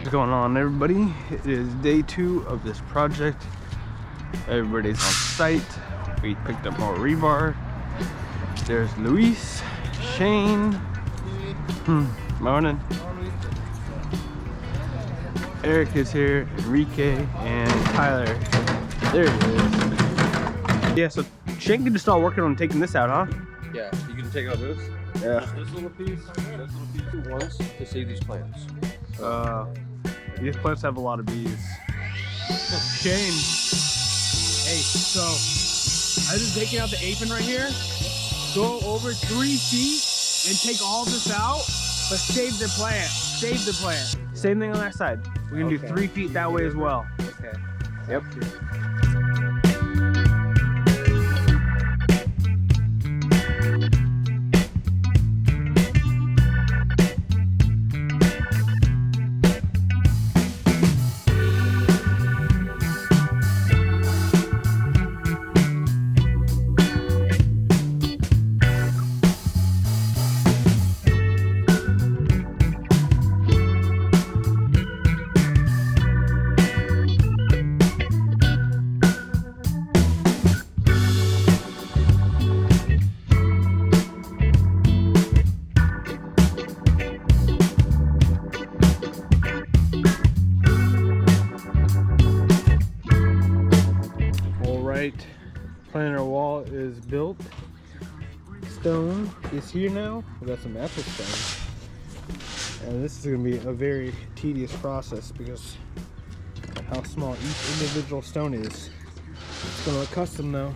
What's going on, everybody? It is day 2 of this project. Everybody's on site. We picked up more rebar. There's Luis, Shane, morning. Eric is here, Enrique, and Tyler. There he is. Yeah, so Shane can just start working on taking this out, huh? Yeah, you can take out this. Yeah. This little piece, once to save these plants. These plants have a lot of bees. Shane. Hey, so I was taking out the apron right here. Go over 3 feet and take all this out, but save the plant. Save the plant. Same thing on that side. We can do 3 feet that way as well. Okay. Yep. Planter wall is built. Stone is here now. We got some apple stone, and this is going to be a very tedious process because of how small each individual stone is. It's going to look custom though,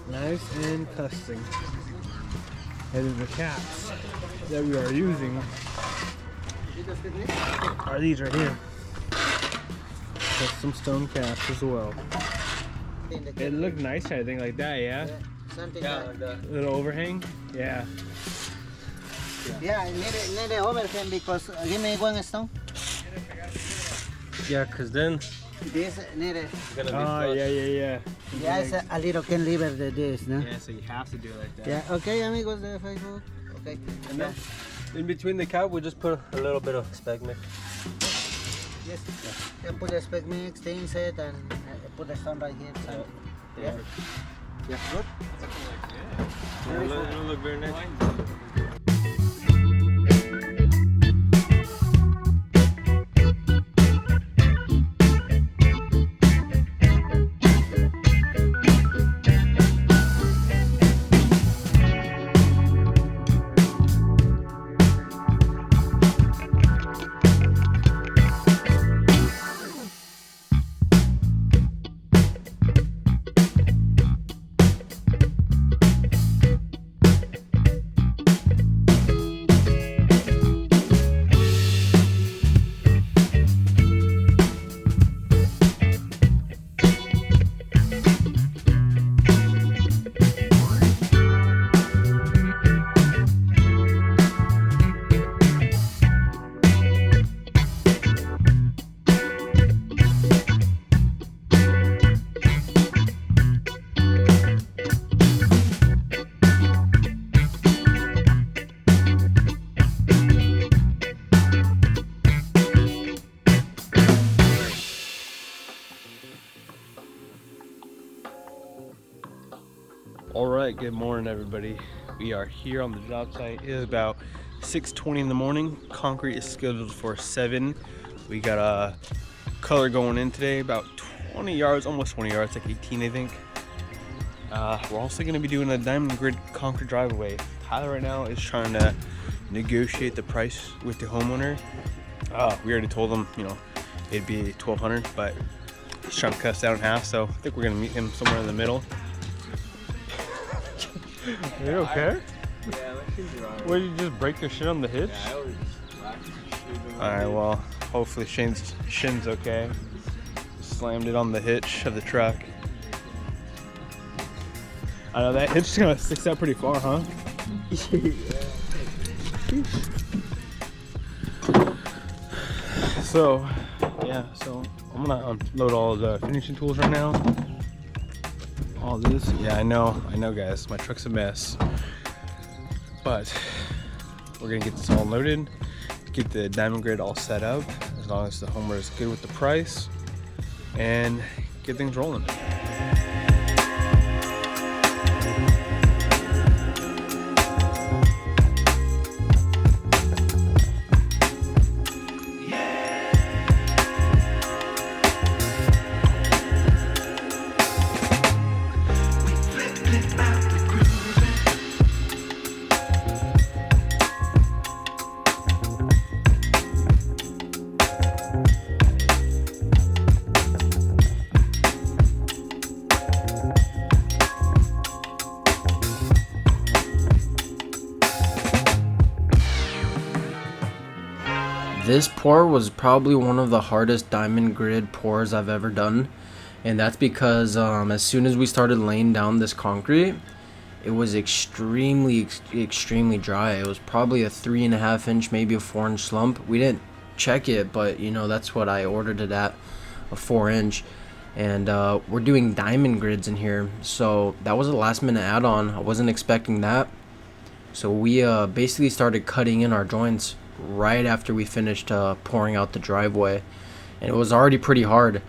nice and custom. And then the caps that we are using are these right here. Custom stone caps as well. It looked nice, I think, like that, yeah? Yeah, like that. Little overhang? Yeah. Yeah, I need an overhang because give me one stone. Yeah, because then This need it. it's gonna be Oh, yeah. Yeah, it's a little cantilever de this, no? Yeah, so you have to do it like that. Yeah, okay, amigos de Facebook. Okay. And then in between the cap, we just put a little bit of spec mix. Yes. Yeah, put the spec mix, the insert, and put the stone right here. So, yeah. Yeah. Good. It'll look very nice. Alright, good morning, everybody. We are here on the job site. It is about 6:20 in the morning. Concrete is scheduled for 7. We got a color going in today, about 20 yards, almost 20 yards, like 18, I think. We're also going to be doing a diamond grid concrete driveway. Tyler right now is trying to negotiate the price with the homeowner. We already told him, you know, it'd be $1,200, but he's trying to cut us down in half, so I think we're going to meet him somewhere in the middle. Are you okay? Yeah, my shoes are on. What, did you just break your shit on the hitch? Yeah, I always whack my shoes on. Alright, well, hopefully Shane's shin's okay. Slammed it on the hitch of the truck. I know that hitch kind of sticks out pretty far, huh? So, yeah, so I'm gonna unload all the finishing tools right now. All this, yeah, I know guys, my truck's a mess. But we're gonna get this all loaded, get the diamond grid all set up, as long as the homer is good with the price, and get things rolling. This pour was probably one of the hardest diamond grid pours I've ever done, and that's because as soon as we started laying down this concrete, it was extremely dry. It was probably a 3.5 inch, maybe a 4 inch slump. We didn't check it, but you know, that's what I ordered it at, a 4 inch. And we're doing diamond grids in here, so that was a last minute add-on. I wasn't expecting that, so we basically started cutting in our joints right after we finished pouring out the driveway, and it was already pretty hard.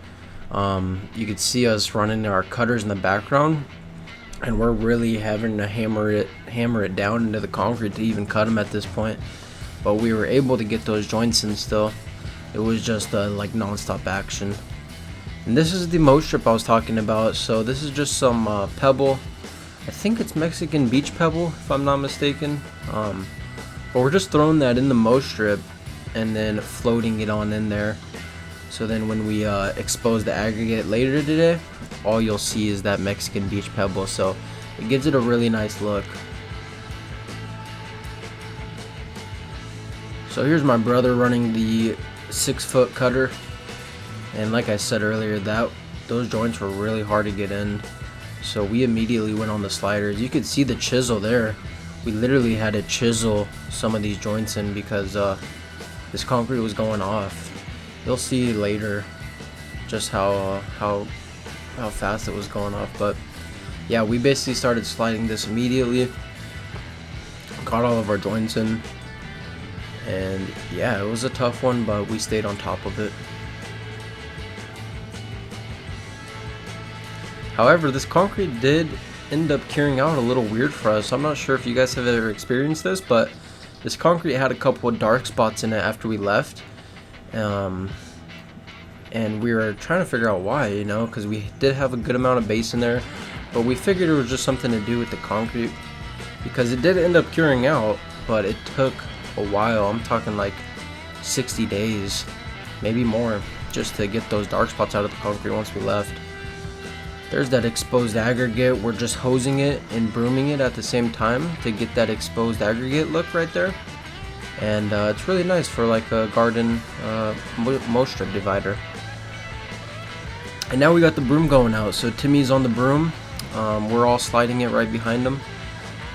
You could see us running our cutters in the background, and we're really having to hammer it down into the concrete to even cut them at this point, but we were able to get those joints in still. It was just like non-stop action. And this is the moat strip I was talking about. So this is just some pebble. I think it's Mexican beach pebble, if I'm not mistaken. But we're just throwing that in the moat strip and then floating it on in there. So then when we expose the aggregate later today, all you'll see is that Mexican beach pebble. So it gives it a really nice look. So here's my brother running the 6-foot cutter. And like I said earlier, those joints were really hard to get in. So we immediately went on the sliders. You could see the chisel there. We literally had to chisel some of these joints in because this concrete was going off. You'll see later just how fast it was going off. But yeah, we basically started sliding this immediately. Got all of our joints in. And yeah, it was a tough one, but we stayed on top of it. However, this concrete did end up curing out a little weird for us. I'm not sure if you guys have ever experienced this, but this concrete had a couple of dark spots in it after we left. And we were trying to figure out why, you know, because we did have a good amount of base in there, but we figured it was just something to do with the concrete, because it did end up curing out, but it took a while. I'm talking like 60 days, maybe more, just to get those dark spots out of the concrete once we left. There's that exposed aggregate. We're just hosing it and brooming it at the same time to get that exposed aggregate look right there. And it's really nice for like a garden moat strip divider. And now we got the broom going out. So Timmy's on the broom. We're all sliding it right behind him.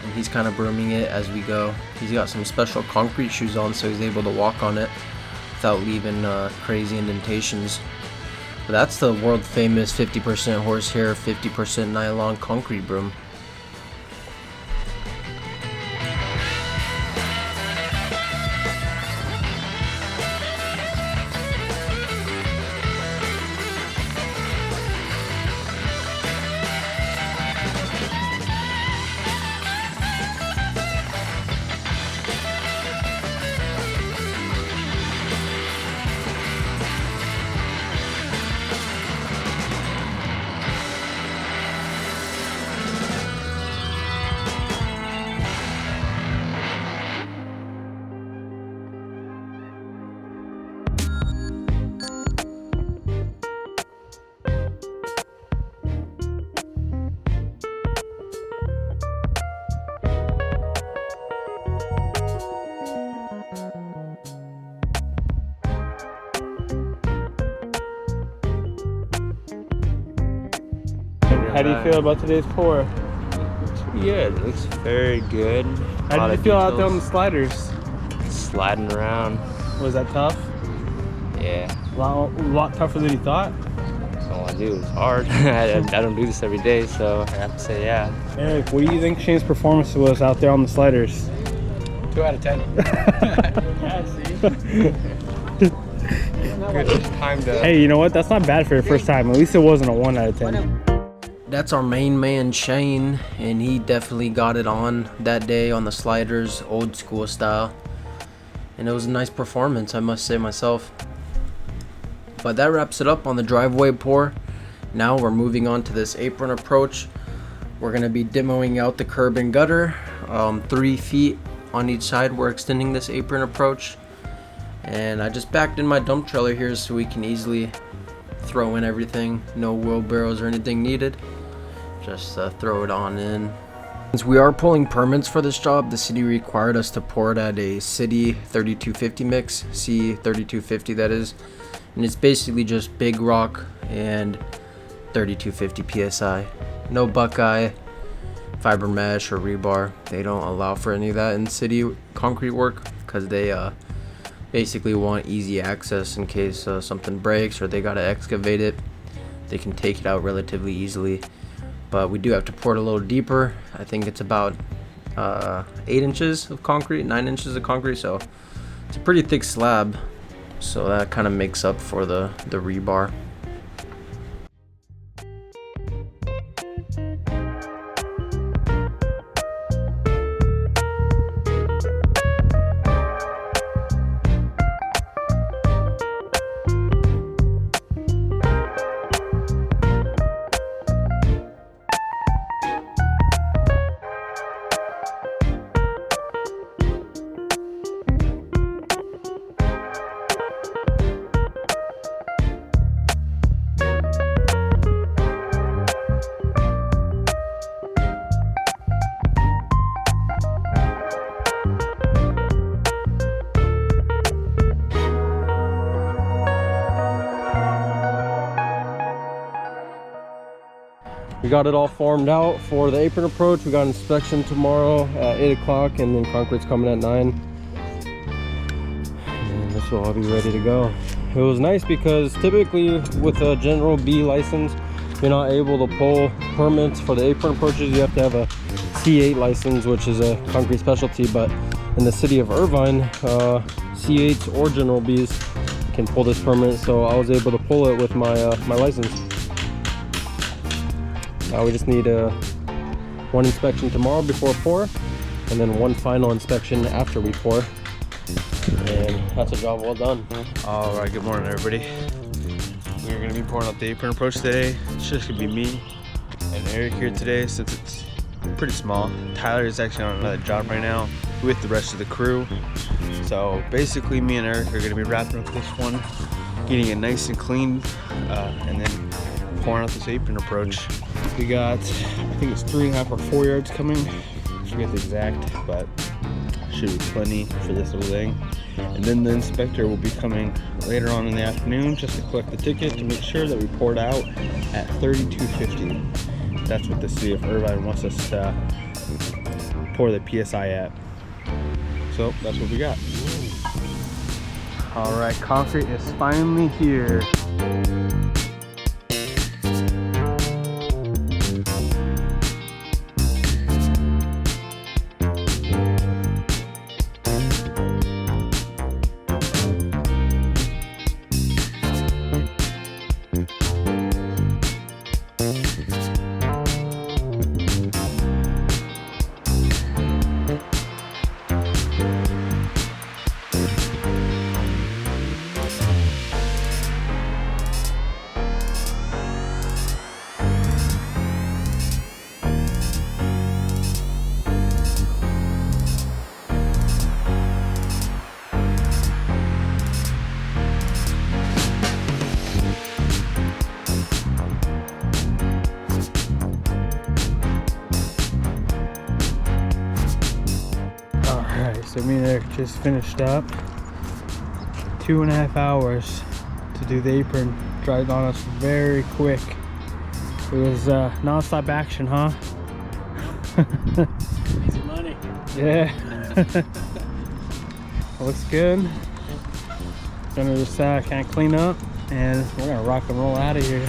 And he's kind of brooming it as we go. He's got some special concrete shoes on, so he's able to walk on it without leaving crazy indentations. But that's the world famous 50% horsehair, 50% nylon concrete broom. How do you feel about today's pour? Pretty good. It looks very good. How did you feel out there on the sliders? Sliding around. Was that tough? Yeah. A lot tougher than you thought? That's all I do. It's hard. I don't do this every day, so I have to say yeah. Eric, what do you think Shane's performance was out there on the sliders? 2 out of 10. Yeah, see? Hey, you know what? That's not bad for your first time. At least it wasn't a 1 out of 10. That's our main man Shane, and he definitely got it on that day on the sliders, old school style. And it was a nice performance, I must say myself. But that wraps it up on the driveway pour. Now we're moving on to this apron approach. We're gonna be demoing out the curb and gutter. 3 feet on each side we're extending this apron approach. And I just backed in my dump trailer here so we can easily throw in everything. No wheelbarrows or anything needed. Just throw it on in. Since we are pulling permits for this job, the city required us to pour it at a city 3250 mix, C3250 that is. And it's basically just big rock and 3250 PSI. No Buckeye, fiber mesh, or rebar. They don't allow for any of that in city concrete work because they basically want easy access in case something breaks or they gotta excavate it. They can take it out relatively easily. But we do have to pour it a little deeper. I think it's about 8 inches of concrete, 9 inches of concrete, so it's a pretty thick slab. So that kind of makes up for the rebar. We got it all formed out for the apron approach. We got inspection tomorrow at 8 o'clock and then concrete's coming at 9. And this will all be ready to go. It was nice because typically with a general B license, you're not able to pull permits for the apron approaches. You have to have a C8 license, which is a concrete specialty. But in the city of Irvine, C8s or general Bs can pull this permit. So I was able to pull it with my license. Now we just need one inspection tomorrow before pour, and then one final inspection after we pour. And that's a job well done. All right, good morning, everybody. We're gonna be pouring out the apron approach today. It's just gonna be me and Eric here today since it's pretty small. Tyler is actually on another job right now with the rest of the crew. So basically me and Eric are gonna be wrapping up this one, getting it nice and clean, and then pouring out this apron approach. We got, I think it's 3.5 or 4 yards coming. I forget the exact, but should be plenty for this little thing. And then the inspector will be coming later on in the afternoon just to collect the ticket to make sure that we poured out at 3250. That's what the city of Irvine wants us to pour the PSI at. So that's what we got. All right, concrete is finally here. So me and Eric just finished up 2.5 hours to do the apron. Dried on us very quick. It was non-stop action, huh? Easy money. Yeah. Looks good. Gonna just kind of clean up and we're gonna rock and roll out of here.